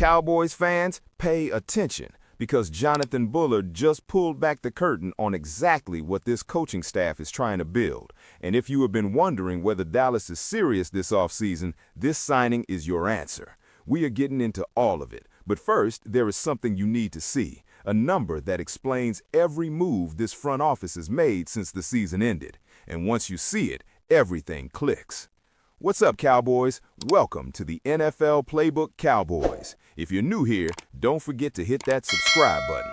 Cowboys fans, pay attention, because Jonathan Bullard just pulled back the curtain on exactly what this coaching staff is trying to build. And if you have been wondering whether Dallas is serious this offseason, this signing is your answer. We are getting into all of it, but first, there is something you need to see, a number that explains every move this front office has made since the season ended. And once you see it, everything clicks. What's up, Cowboys? Welcome to the NFL Playbook Cowboys. If you're new here, don't forget to hit that subscribe button.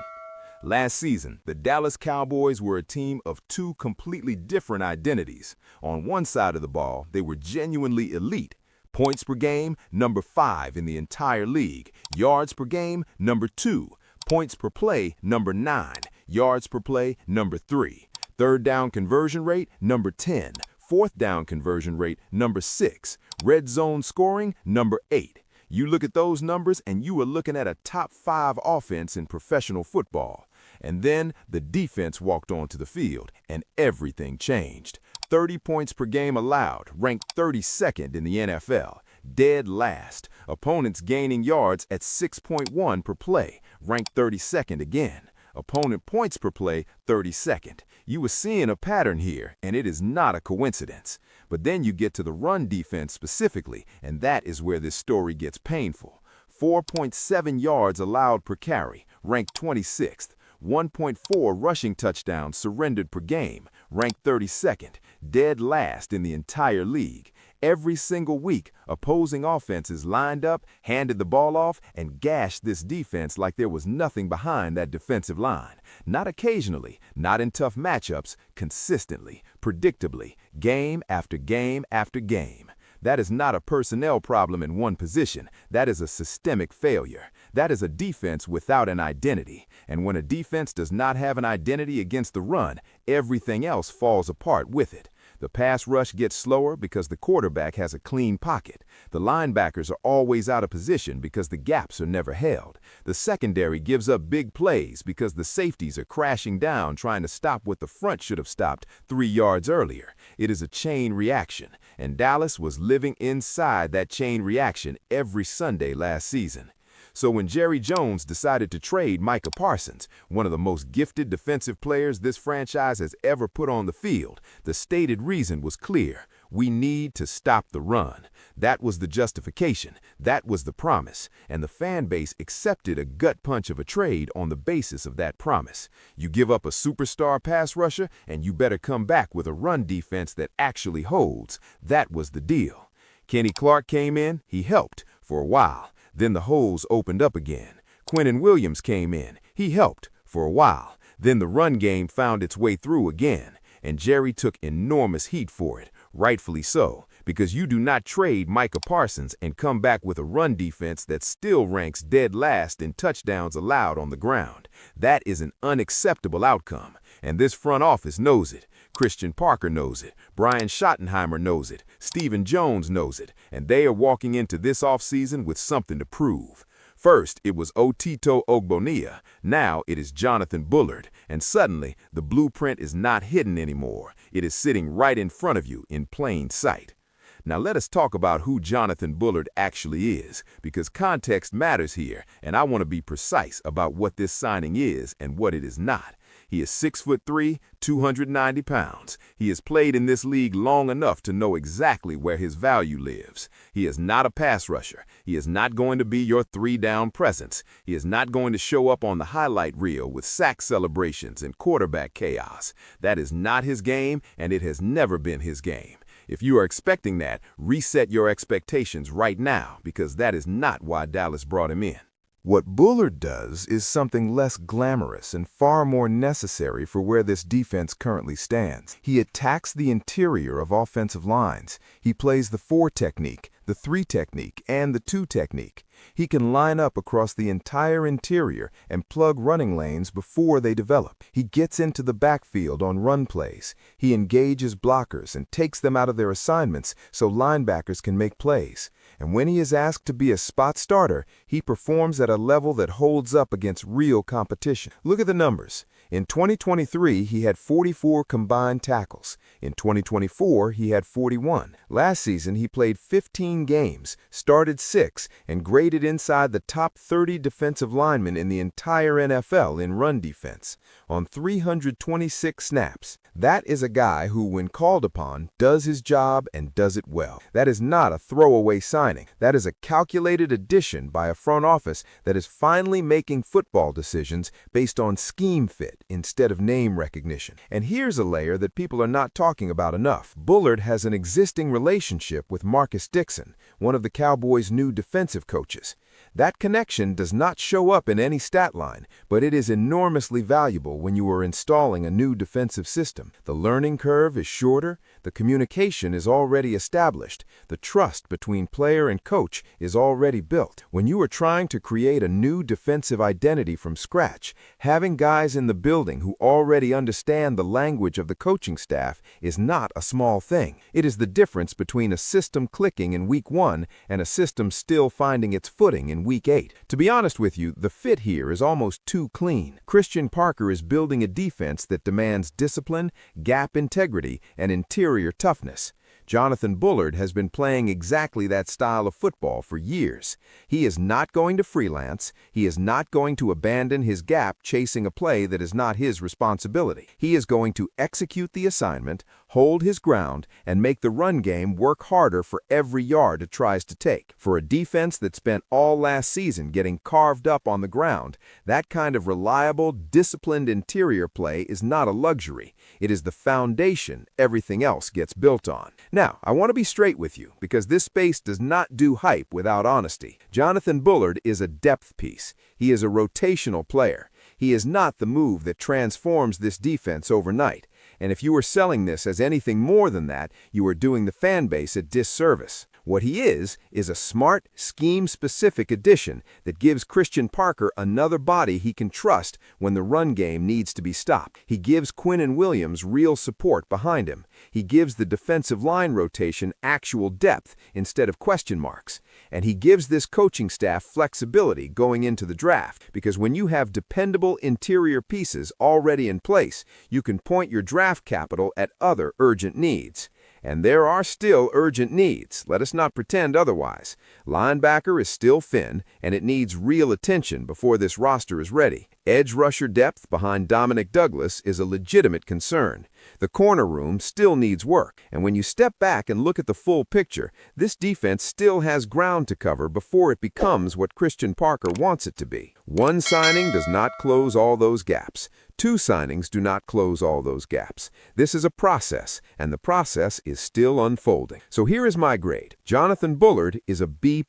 Last season, the Dallas Cowboys were a team of two completely different identities. On one side of the ball, they were genuinely elite. Points per game, number 5 in the entire league. Yards per game, number 2. Points per play, number 9. Yards per play, number 3. Third down conversion rate, number 10. Fourth down conversion rate, number 6. Red zone scoring, number 8. You look at those numbers and you are looking at a top 5 offense in professional football. And then the defense walked onto the field and everything changed. 30 points per game allowed, ranked 32nd in the NFL. Dead last. Opponents gaining yards at 6.1 per play, ranked 32nd again. Opponent points per play, 32nd. You were seeing a pattern here, and it is not a coincidence. But then you get to the run defense specifically, and that is where this story gets painful. 4.7 yards allowed per carry, ranked 26th. 1.4 rushing touchdowns surrendered per game, ranked 32nd. Dead last in the entire league. Every single week, opposing offenses lined up, handed the ball off, and gashed this defense like there was nothing behind that defensive line. Not occasionally, not in tough matchups, consistently, predictably, game after game after game. That is not a personnel problem in one position. That is a systemic failure. That is a defense without an identity. And when a defense does not have an identity against the run, everything else falls apart with it. The pass rush gets slower because the quarterback has a clean pocket. The linebackers are always out of position because the gaps are never held. The secondary gives up big plays because the safeties are crashing down trying to stop what the front should have stopped 3 yards earlier. It is a chain reaction, and Dallas was living inside that chain reaction every Sunday last season. So when Jerry Jones decided to trade Micah Parsons, one of the most gifted defensive players this franchise has ever put on the field, the stated reason was clear. We need to stop the run. That was the justification. That was the promise. And the fan base accepted a gut punch of a trade on the basis of that promise. You give up a superstar pass rusher, and you better come back with a run defense that actually holds. That was the deal. Kenny Clark came in. He helped for a while. Then the holes opened up again. Quinnen Williams came in. He helped for a while. Then the run game found its way through again. And Jerry took enormous heat for it, rightfully so, because you do not trade Micah Parsons and come back with a run defense that still ranks dead last in touchdowns allowed on the ground. That is an unacceptable outcome, and this front office knows it. Christian Parker knows it. Brian Schottenheimer knows it. Stephen Jones knows it. And they are walking into this offseason with something to prove. First, it was Otito Ogbonnia. Now it is Jonathan Bullard. And suddenly, the blueprint is not hidden anymore. It is sitting right in front of you in plain sight. Now let us talk about who Jonathan Bullard actually is, because context matters here, and I want to be precise about what this signing is and what it is not. He is 6'3", 290 pounds. He has played in this league long enough to know exactly where his value lives. He is not a pass rusher. He is not going to be your 3-down presence. He is not going to show up on the highlight reel with sack celebrations and quarterback chaos. That is not his game, and it has never been his game. If you are expecting that, reset your expectations right now, because that is not why Dallas brought him in. What Bullard does is something less glamorous and far more necessary for where this defense currently stands. He attacks the interior of offensive lines. He plays the 4 technique, the 3 technique, and the 2 technique. He can line up across the entire interior and plug running lanes before they develop. He gets into the backfield on run plays. He engages blockers and takes them out of their assignments so linebackers can make plays. And when he is asked to be a spot starter, he performs at a level that holds up against real competition. Look at the numbers. In 2023, he had 44 combined tackles. In 2024, he had 41. Last season, he played 15 games, started 6, and graded inside the top 30 defensive linemen in the entire NFL in run defense, on 326 snaps. That is a guy who, when called upon, does his job and does it well. That is not a throwaway signing. That is a calculated addition by a front office that is finally making football decisions based on scheme fit instead of name recognition. And here's a layer that people are not talking about enough. Bullard has an existing relationship with Marcus Dixon, one of the Cowboys' new defensive coaches. That connection does not show up in any stat line, but it is enormously valuable when you are installing a new defensive system. The learning curve is shorter, the communication is already established, the trust between player and coach is already built. When you are trying to create a new defensive identity from scratch, having guys in the building who already understand the language of the coaching staff is not a small thing. It is the difference between a system clicking in week 1 and a system still finding its footing in week 8. To be honest with you, the fit here is almost too clean. Christian Parker is building a defense that demands discipline, gap integrity, and interior toughness. Jonathan Bullard has been playing exactly that style of football for years. He is not going to freelance. He is not going to abandon his gap chasing a play that is not his responsibility. He is going to execute the assignment, hold his ground, and make the run game work harder for every yard it tries to take. For a defense that spent all last season getting carved up on the ground, that kind of reliable, disciplined interior play is not a luxury. It is the foundation everything else gets built on. Now, I want to be straight with you, because this space does not do hype without honesty. Jonathan Bullard is a depth piece. He is a rotational player. He is not the move that transforms this defense overnight. And if you are selling this as anything more than that, you are doing the fan base a disservice. What he is a smart, scheme-specific addition that gives Christian Parker another body he can trust when the run game needs to be stopped. He gives Quinnen Williams real support behind him. He gives the defensive line rotation actual depth instead of question marks. And he gives this coaching staff flexibility going into the draft, because when you have dependable interior pieces already in place, you can point your draft capital at other urgent needs. And there are still urgent needs. Let us not pretend otherwise. Linebacker is still thin, and it needs real attention before this roster is ready. Edge rusher depth behind Dominic Douglas is a legitimate concern. The corner room still needs work, and when you step back and look at the full picture, this defense still has ground to cover before it becomes what Christian Parker wants it to be. One signing does not close all those gaps. 2 signings do not close all those gaps. This is a process, and the process is still unfolding. So here is my grade. Jonathan Bullard is a B+.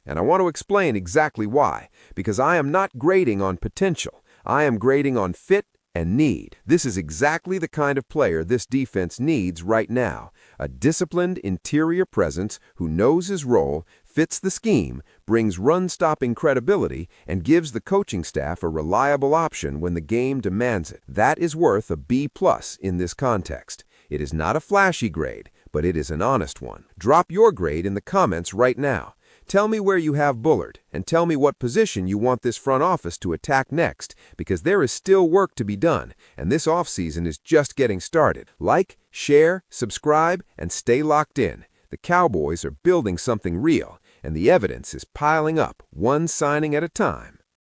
And I want to explain exactly why, because I am not grading on potential. I am grading on fit and need. This is exactly the kind of player this defense needs right now. A disciplined interior presence who knows his role, fits the scheme, brings run-stopping credibility, and gives the coaching staff a reliable option when the game demands it. That is worth a B+ in this context. It is not a flashy grade, but it is an honest one. Drop your grade in the comments right now. Tell me where you have Bullard, and tell me what position you want this front office to attack next, because there is still work to be done, and this offseason is just getting started. Like, share, subscribe, and stay locked in. The Cowboys are building something real, and the evidence is piling up, one signing at a time.